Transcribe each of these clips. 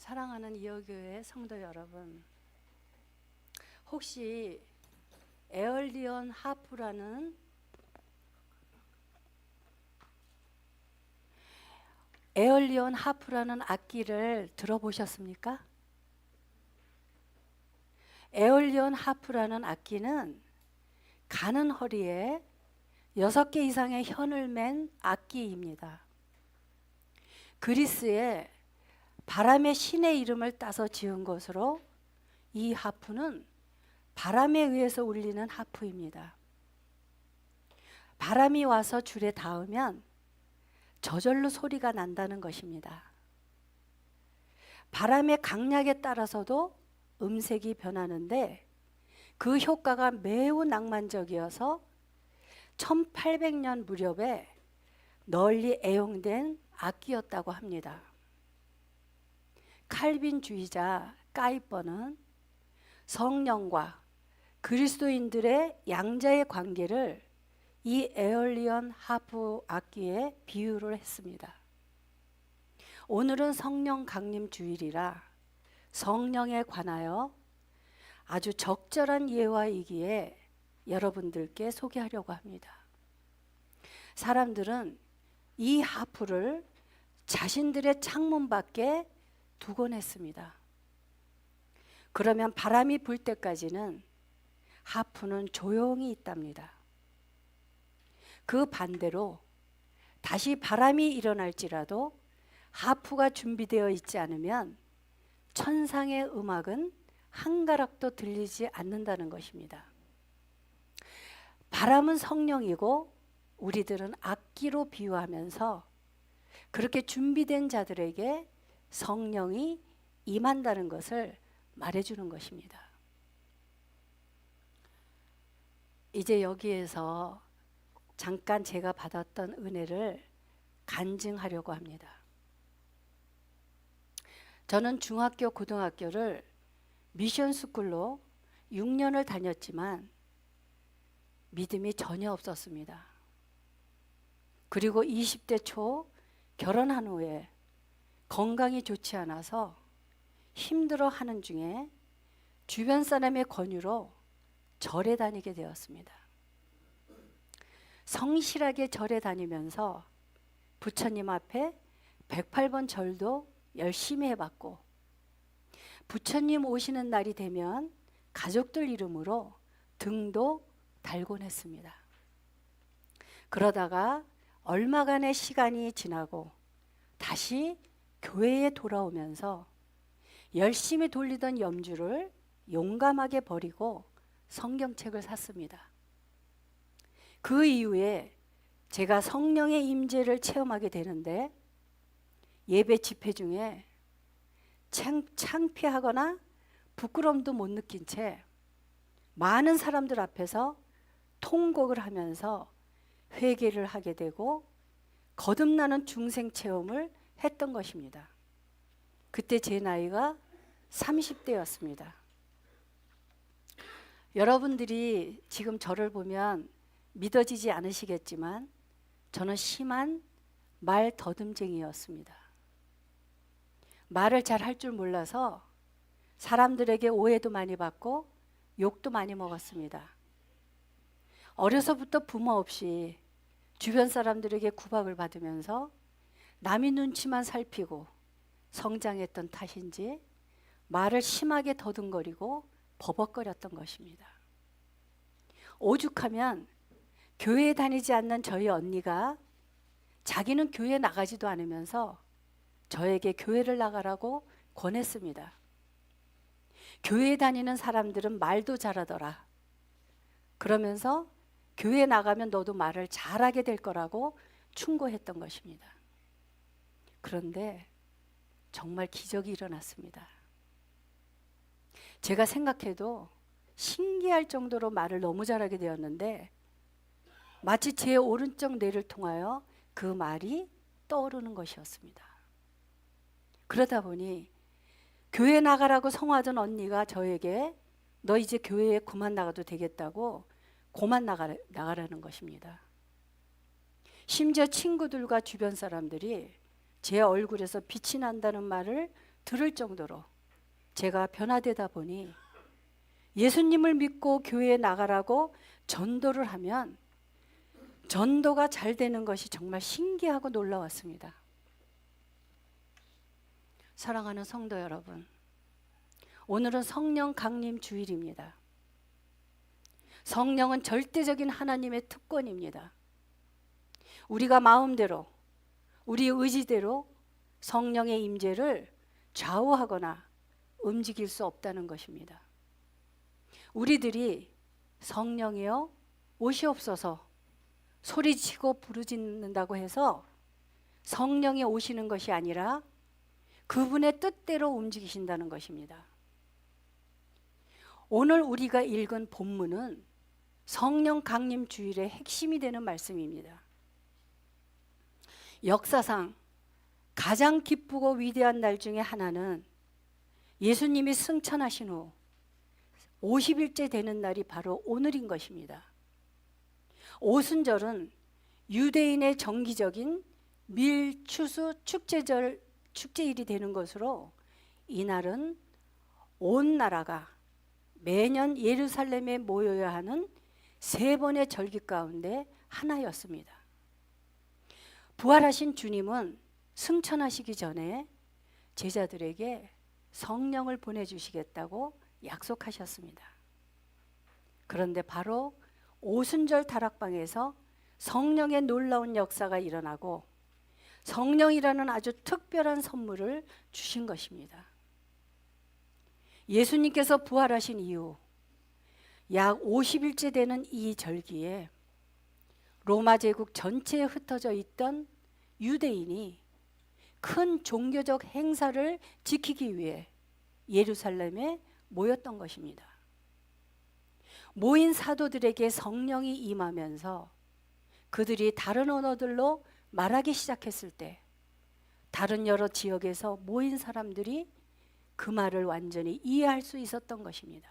사랑하는 이어교회 성도 여러분, 혹시 에얼리언 하프라는 악기를 들어보셨습니까? 에얼리언 하프라는 악기는 가는 허리에 6개 이상의 현을 맨 악기입니다. 그리스에 바람의 신의 이름을 따서 지은 것으로 이 하프는 바람에 의해서 울리는 하프입니다. 바람이 와서 줄에 닿으면 저절로 소리가 난다는 것입니다. 바람의 강약에 따라서도 음색이 변하는데 그 효과가 매우 낭만적이어서 1800년 무렵에 널리 애용된 악기였다고 합니다. 칼빈주의자 까이퍼는 성령과 그리스도인들의 양자의 관계를 이 에얼리언 하프 악기에 비유를 했습니다. 오늘은 성령 강림 주일이라 성령에 관하여 아주 적절한 예화이기에 여러분들께 소개하려고 합니다. 사람들은 이 하프를 자신들의 창문 밖에 두곤 했습니다. 그러면 바람이 불 때까지는 하프는 조용히 있답니다. 그 반대로 다시 바람이 일어날지라도 하프가 준비되어 있지 않으면 천상의 음악은 한 가락도 들리지 않는다는 것입니다. 바람은 성령이고 우리들은 악기로 비유하면서 그렇게 준비된 자들에게 성령이 임한다는 것을 말해주는 것입니다. 이제 여기에서 잠깐 제가 받았던 은혜를 간증하려고 합니다. 저는 중학교, 고등학교를 미션 스쿨로 6년을 다녔지만 믿음이 전혀 없었습니다. 그리고 20대 초 결혼한 후에 건강이 좋지 않아서 힘들어하는 중에 주변 사람의 권유로 절에 다니게 되었습니다. 성실하게 절에 다니면서 부처님 앞에 108번 절도 열심히 해봤고, 부처님 오시는 날이 되면 가족들 이름으로 등도 달곤 했습니다. 그러다가 얼마간의 시간이 지나고 다시 교회에 돌아오면서 열심히 돌리던 염주를 용감하게 버리고 성경책을 샀습니다. 그 이후에 제가 성령의 임재를 체험하게 되는데 예배 집회 중에 창피하거나 부끄러움도 못 느낀 채 많은 사람들 앞에서 통곡을 하면서 회개를 하게 되고 거듭나는 중생 체험을 했던 것입니다. 그때 제 나이가 30대였습니다. 여러분들이 지금 저를 보면 믿어지지 않으시겠지만 저는 심한 말 더듬쟁이였습니다. 말을 잘 할 줄 몰라서 사람들에게 오해도 많이 받고 욕도 많이 먹었습니다. 어려서부터 부모 없이 주변 사람들에게 구박을 받으면서 남의 눈치만 살피고 성장했던 탓인지 말을 심하게 더듬거리고 버벅거렸던 것입니다. 오죽하면 교회에 다니지 않는 저희 언니가 자기는 교회 나가지도 않으면서 저에게 교회를 나가라고 권했습니다. 교회에 다니는 사람들은 말도 잘하더라. 그러면서 교회 나가면 너도 말을 잘하게 될 거라고 충고했던 것입니다. 그런데 정말 기적이 일어났습니다. 제가 생각해도 신기할 정도로 말을 너무 잘하게 되었는데 마치 제 오른쪽 뇌를 통하여 그 말이 떠오르는 것이었습니다. 그러다 보니 교회 나가라고 성화던 언니가 저에게 너 이제 교회에 그만 나가도 되겠다고 그만 나가라는 것입니다. 심지어 친구들과 주변 사람들이 제 얼굴에서 빛이 난다는 말을 들을 정도로 제가 변화되다 보니 예수님을 믿고 교회에 나가라고 전도를 하면 전도가 잘 되는 것이 정말 신기하고 놀라웠습니다. 사랑하는 성도 여러분, 오늘은 성령 강림 주일입니다. 성령은 절대적인 하나님의 특권입니다. 우리가 마음대로, 우리 의지대로 성령의 임재를 좌우하거나 움직일 수 없다는 것입니다. 우리들이 성령이여 오시옵소서 소리치고 부르짖는다고 해서 성령이 오시는 것이 아니라 그분의 뜻대로 움직이신다는 것입니다. 오늘 우리가 읽은 본문은 성령 강림 주일의 핵심이 되는 말씀입니다. 역사상 가장 기쁘고 위대한 날 중에 하나는 예수님이 승천하신 후 50일째 되는 날이 바로 오늘인 것입니다. 오순절은 유대인의 정기적인 밀추수 축제일이 되는 것으로 이날은 온 나라가 매년 예루살렘에 모여야 하는 3번의 절기 가운데 하나였습니다. 부활하신 주님은 승천하시기 전에 제자들에게 성령을 보내주시겠다고 약속하셨습니다. 그런데 바로 오순절 다락방에서 성령의 놀라운 역사가 일어나고 성령이라는 아주 특별한 선물을 주신 것입니다. 예수님께서 부활하신 이후 약 50일째 되는 이 절기에 로마 제국 전체에 흩어져 있던 유대인이 큰 종교적 행사를 지키기 위해 예루살렘에 모였던 것입니다. 모인 사도들에게 성령이 임하면서 그들이 다른 언어들로 말하기 시작했을 때 다른 여러 지역에서 모인 사람들이 그 말을 완전히 이해할 수 있었던 것입니다.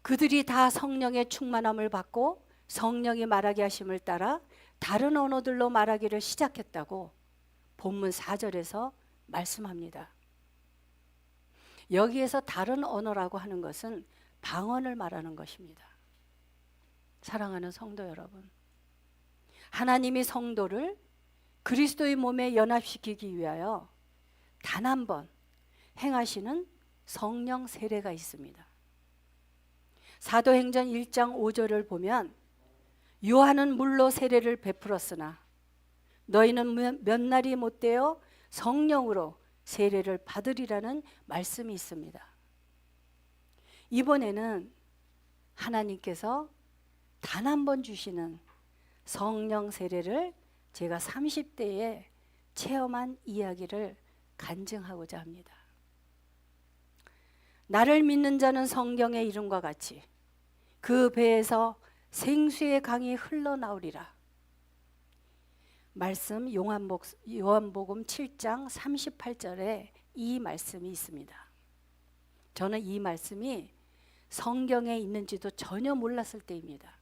그들이 다 성령의 충만함을 받고 성령이 말하게 하심을 따라 다른 언어들로 말하기를 시작했다고 본문 4절에서 말씀합니다. 여기에서 다른 언어라고 하는 것은 방언을 말하는 것입니다. 사랑하는 성도 여러분, 하나님이 성도를 그리스도의 몸에 연합시키기 위하여 단 한 번 행하시는 성령 세례가 있습니다. 사도행전 1장 5절을 보면 요한은 물로 세례를 베풀었으나 너희는 몇 날이 못되어 성령으로 세례를 받으리라는 말씀이 있습니다. 이번에는 하나님께서 단 한 번 주시는 성령 세례를 제가 30대에 체험한 이야기를 간증하고자 합니다. 나를 믿는 자는 성경의 이름과 같이 그 배에서 생수의 강이 흘러나오리라. 말씀 요한복음 7장 38절에 이 말씀이 있습니다. 저는 이 말씀이 성경에 있는지도 전혀 몰랐을 때입니다.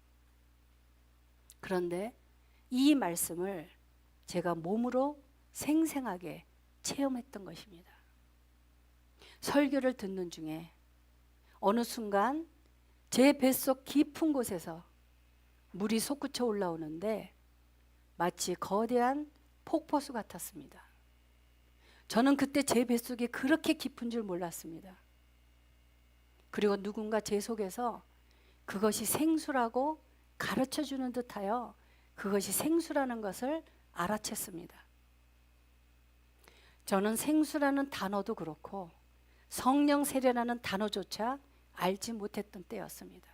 그런데 이 말씀을 제가 몸으로 생생하게 체험했던 것입니다. 설교를 듣는 중에 어느 순간 제 뱃속 깊은 곳에서 물이 솟구쳐 올라오는데 마치 거대한 폭포수 같았습니다. 저는 그때 제 뱃속이 그렇게 깊은 줄 몰랐습니다. 그리고 누군가 제 속에서 그것이 생수라고 가르쳐주는 듯하여 그것이 생수라는 것을 알아챘습니다. 저는 생수라는 단어도 그렇고 성령 세례라는 단어조차 알지 못했던 때였습니다.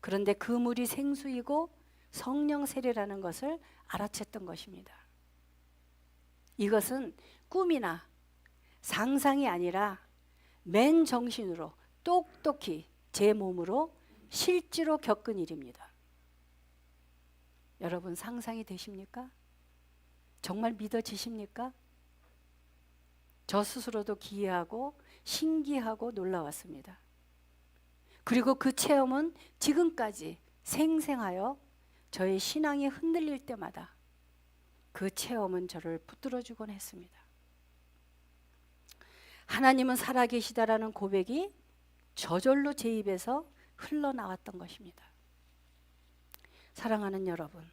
그런데 그 물이 생수이고 성령 세례라는 것을 알아챘던 것입니다. 이것은 꿈이나 상상이 아니라 맨 정신으로 똑똑히 제 몸으로 실제로 겪은 일입니다. 여러분 상상이 되십니까? 정말 믿어지십니까? 저 스스로도 기이하고 신기하고 놀라웠습니다. 그리고 그 체험은 지금까지 생생하여 저의 신앙이 흔들릴 때마다 그 체험은 저를 붙들어주곤 했습니다. 하나님은 살아계시다라는 고백이 저절로 제 입에서 흘러나왔던 것입니다. 사랑하는 여러분,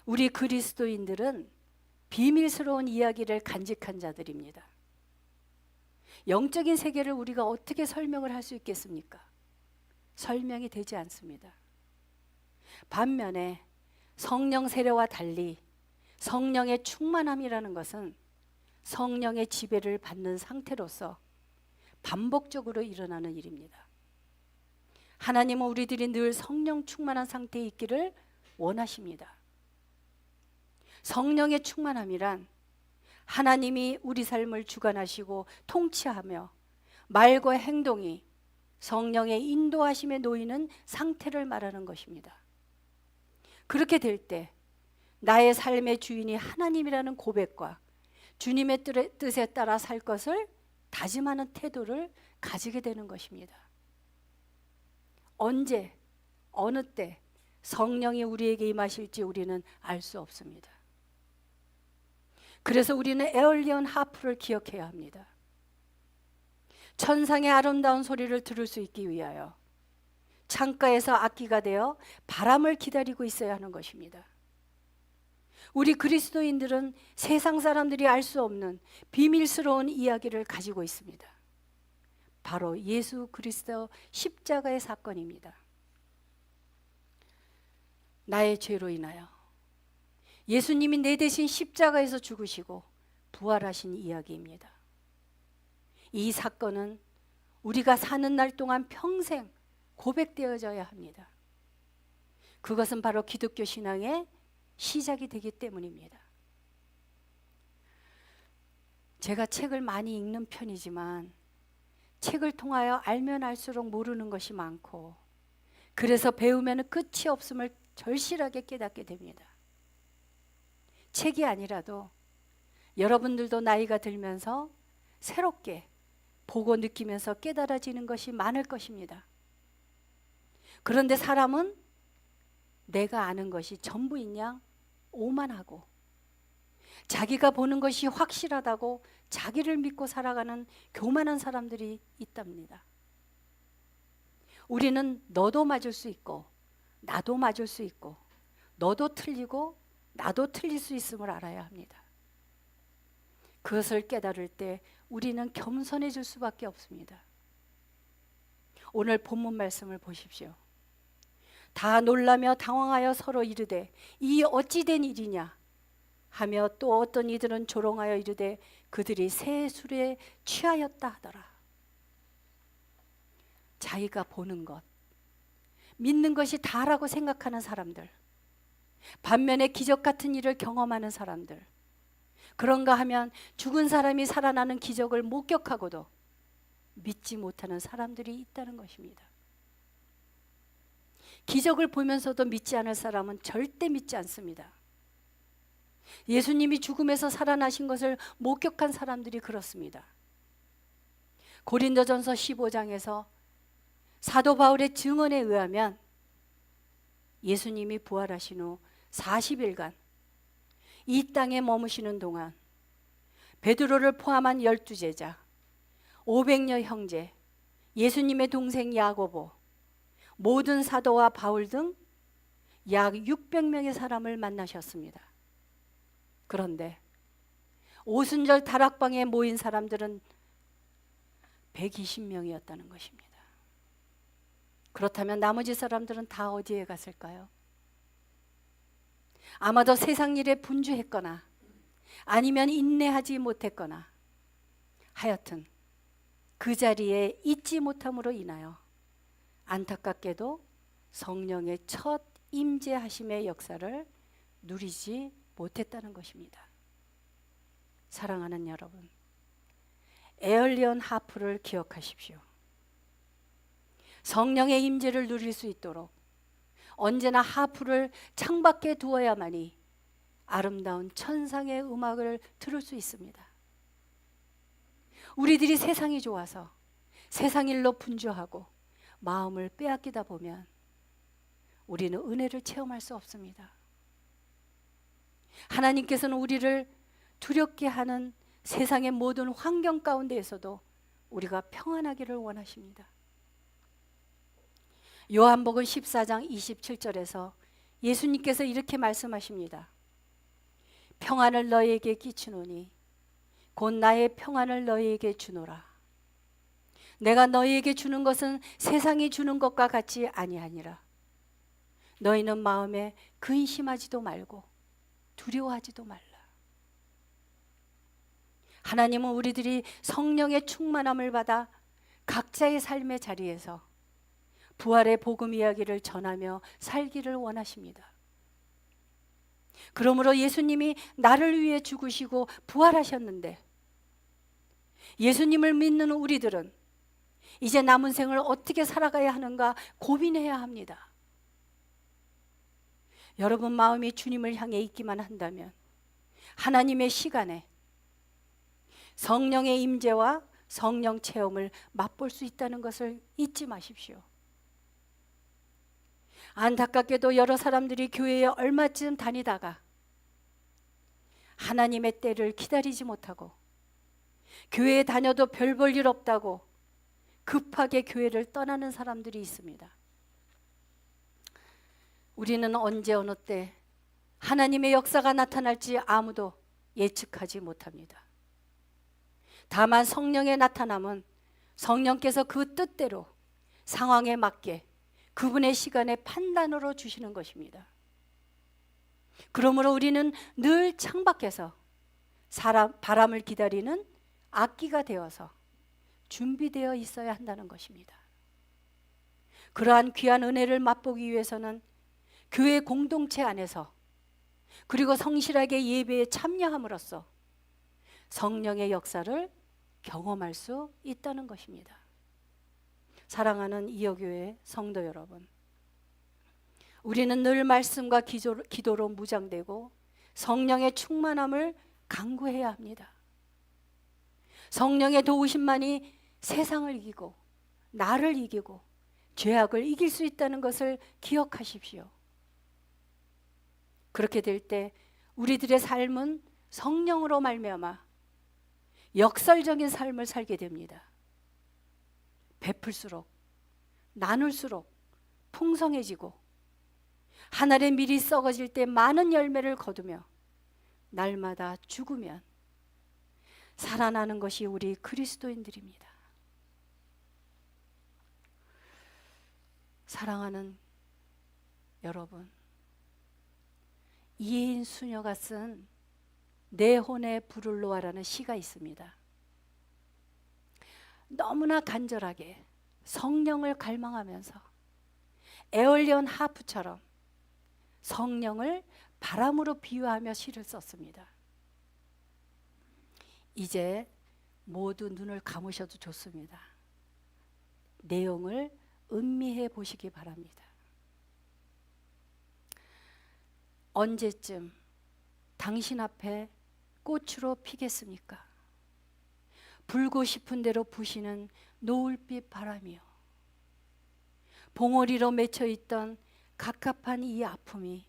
우리 그리스도인들은 비밀스러운 이야기를 간직한 자들입니다. 영적인 세계를 우리가 어떻게 설명을 할 수 있겠습니까? 설명이 되지 않습니다. 반면에 성령 세례와 달리 성령의 충만함이라는 것은 성령의 지배를 받는 상태로서 반복적으로 일어나는 일입니다. 하나님은 우리들이 늘 성령 충만한 상태에 있기를 원하십니다. 성령의 충만함이란 하나님이 우리 삶을 주관하시고 통치하며 말과 행동이 성령의 인도하심에 놓이는 상태를 말하는 것입니다. 그렇게 될 때 나의 삶의 주인이 하나님이라는 고백과 주님의 뜻에 따라 살 것을 다짐하는 태도를 가지게 되는 것입니다. 언제, 어느 때 성령이 우리에게 임하실지 우리는 알 수 없습니다. 그래서 우리는 에얼리언 하프를 기억해야 합니다. 천상의 아름다운 소리를 들을 수 있기 위하여 창가에서 악기가 되어 바람을 기다리고 있어야 하는 것입니다. 우리 그리스도인들은 세상 사람들이 알 수 없는 비밀스러운 이야기를 가지고 있습니다. 바로 예수 그리스도 십자가의 사건입니다. 나의 죄로 인하여 예수님이 내 대신 십자가에서 죽으시고 부활하신 이야기입니다. 이 사건은 우리가 사는 날 동안 평생 고백되어져야 합니다. 그것은 바로 기독교 신앙의 시작이 되기 때문입니다. 제가 책을 많이 읽는 편이지만 책을 통하여 알면 알수록 모르는 것이 많고, 그래서 배우면 끝이 없음을 절실하게 깨닫게 됩니다. 책이 아니라도 여러분들도 나이가 들면서 새롭게 보고 느끼면서 깨달아지는 것이 많을 것입니다. 그런데 사람은 내가 아는 것이 전부인 양 오만하고 자기가 보는 것이 확실하다고 자기를 믿고 살아가는 교만한 사람들이 있답니다. 우리는 너도 맞을 수 있고 나도 맞을 수 있고 너도 틀리고 나도 틀릴 수 있음을 알아야 합니다. 그것을 깨달을 때 우리는 겸손해질 수밖에 없습니다. 오늘 본문 말씀을 보십시오. 다 놀라며 당황하여 서로 이르되 이 어찌 된 일이냐 하며 또 어떤 이들은 조롱하여 이르되 그들이 새 술에 취하였다 하더라. 자기가 보는 것, 믿는 것이 다라고 생각하는 사람들, 반면에 기적 같은 일을 경험하는 사람들, 그런가 하면 죽은 사람이 살아나는 기적을 목격하고도 믿지 못하는 사람들이 있다는 것입니다. 기적을 보면서도 믿지 않을 사람은 절대 믿지 않습니다. 예수님이 죽음에서 살아나신 것을 목격한 사람들이 그렇습니다. 고린도전서 15장에서 사도 바울의 증언에 의하면 예수님이 부활하신 후 40일간 이 땅에 머무시는 동안 베드로를 포함한 12제자, 500여 형제, 예수님의 동생 야고보, 모든 사도와 바울 등 약 600명의 사람을 만나셨습니다. 그런데 오순절 다락방에 모인 사람들은 120명이었다는 것입니다. 그렇다면 나머지 사람들은 다 어디에 갔을까요? 아마도 세상 일에 분주했거나 아니면 인내하지 못했거나 하여튼 그 자리에 있지 못함으로 인하여 안타깝게도 성령의 첫 임재하심의 역사를 누리지 못했다는 것입니다. 사랑하는 여러분, 에얼리언 하프를 기억하십시오. 성령의 임재를 누릴 수 있도록 언제나 하프를 창밖에 두어야만이 아름다운 천상의 음악을 들을 수 있습니다. 우리들이 세상이 좋아서 세상 일로 분주하고 마음을 빼앗기다 보면 우리는 은혜를 체험할 수 없습니다. 하나님께서는 우리를 두렵게 하는 세상의 모든 환경 가운데에서도 우리가 평안하기를 원하십니다. 요한복음 14장 27절에서 예수님께서 이렇게 말씀하십니다. 평안을 너희에게 끼치노니 곧 나의 평안을 너희에게 주노라. 내가 너희에게 주는 것은 세상이 주는 것과 같이 아니하니라. 너희는 마음에 근심하지도 말고 두려워하지도 말라. 하나님은 우리들이 성령의 충만함을 받아 각자의 삶의 자리에서 부활의 복음 이야기를 전하며 살기를 원하십니다. 그러므로 예수님이 나를 위해 죽으시고 부활하셨는데 예수님을 믿는 우리들은 이제 남은 생을 어떻게 살아가야 하는가 고민해야 합니다. 여러분 마음이 주님을 향해 있기만 한다면 하나님의 시간에 성령의 임재와 성령 체험을 맛볼 수 있다는 것을 잊지 마십시오. 안타깝게도 여러 사람들이 교회에 얼마쯤 다니다가 하나님의 때를 기다리지 못하고 교회에 다녀도 별 볼 일 없다고 급하게 교회를 떠나는 사람들이 있습니다. 우리는 언제 어느 때 하나님의 역사가 나타날지 아무도 예측하지 못합니다. 다만 성령의 나타남은 성령께서 그 뜻대로 상황에 맞게 그분의 시간에 판단으로 주시는 것입니다. 그러므로 우리는 늘 창밖에서 바람을 기다리는 악기가 되어서 준비되어 있어야 한다는 것입니다. 그러한 귀한 은혜를 맛보기 위해서는 교회 공동체 안에서 그리고 성실하게 예배에 참여함으로써 성령의 역사를 경험할 수 있다는 것입니다. 사랑하는 이어교회 성도 여러분, 우리는 늘 말씀과 기도로 무장되고 성령의 충만함을 간구해야 합니다. 성령의 도우심만이 세상을 이기고 나를 이기고 죄악을 이길 수 있다는 것을 기억하십시오. 그렇게 될 때 우리들의 삶은 성령으로 말미암아 역설적인 삶을 살게 됩니다. 베풀수록 나눌수록 풍성해지고 하늘의 밀이 썩어질 때 많은 열매를 거두며 날마다 죽으면 살아나는 것이 우리 그리스도인들입니다. 사랑하는 여러분, 이혜인 수녀가 쓴 내 혼에 불을 놓아라는 시가 있습니다. 너무나 간절하게 성령을 갈망하면서 에얼리언 하프처럼 성령을 바람으로 비유하며 시를 썼습니다. 이제 모두 눈을 감으셔도 좋습니다. 내용을 음미해 보시기 바랍니다. 언제쯤 당신 앞에 꽃으로 피겠습니까? 불고 싶은 대로 부시는 노을빛 바람이요. 봉오리로 맺혀있던 갑갑한 이 아픔이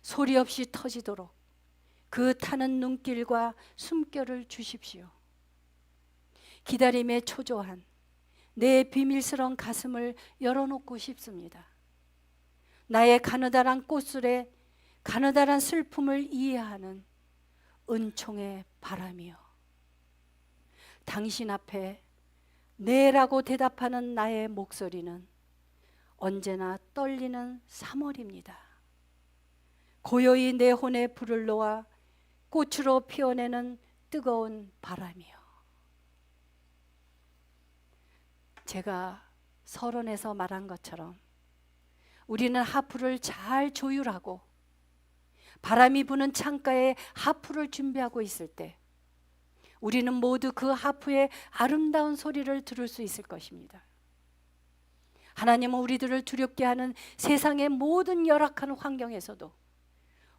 소리 없이 터지도록 그 타는 눈길과 숨결을 주십시오. 기다림에 초조한 내 비밀스러운 가슴을 열어놓고 싶습니다. 나의 가느다란 꽃술에 가느다란 슬픔을 이해하는 은총의 바람이요. 당신 앞에 네라고 대답하는 나의 목소리는 언제나 떨리는 3월입니다. 고요히 내 혼에 불을 놓아 꽃으로 피어내는 뜨거운 바람이요. 제가 서론에서 말한 것처럼 우리는 하프를 잘 조율하고 바람이 부는 창가에 하프를 준비하고 있을 때 우리는 모두 그 하프의 아름다운 소리를 들을 수 있을 것입니다. 하나님은 우리들을 두렵게 하는 세상의 모든 열악한 환경에서도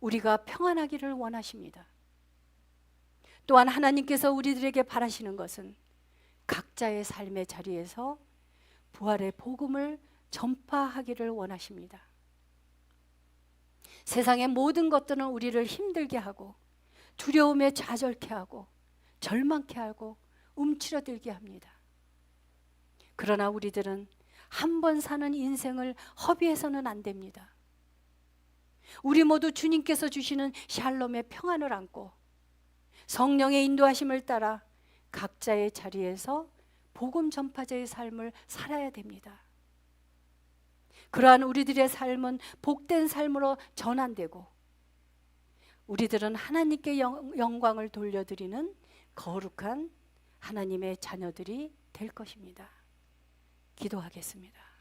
우리가 평안하기를 원하십니다. 또한 하나님께서 우리들에게 바라시는 것은 각자의 삶의 자리에서 부활의 복음을 전파하기를 원하십니다. 세상의 모든 것들은 우리를 힘들게 하고 두려움에 좌절케 하고 절망케 하고 움츠러들게 합니다. 그러나 우리들은 한 번 사는 인생을 허비해서는 안 됩니다. 우리 모두 주님께서 주시는 샬롬의 평안을 안고 성령의 인도하심을 따라 각자의 자리에서 복음 전파자의 삶을 살아야 됩니다. 그러한 우리들의 삶은 복된 삶으로 전환되고 우리들은 하나님께 영광을 돌려드리는 거룩한 하나님의 자녀들이 될 것입니다. 기도하겠습니다.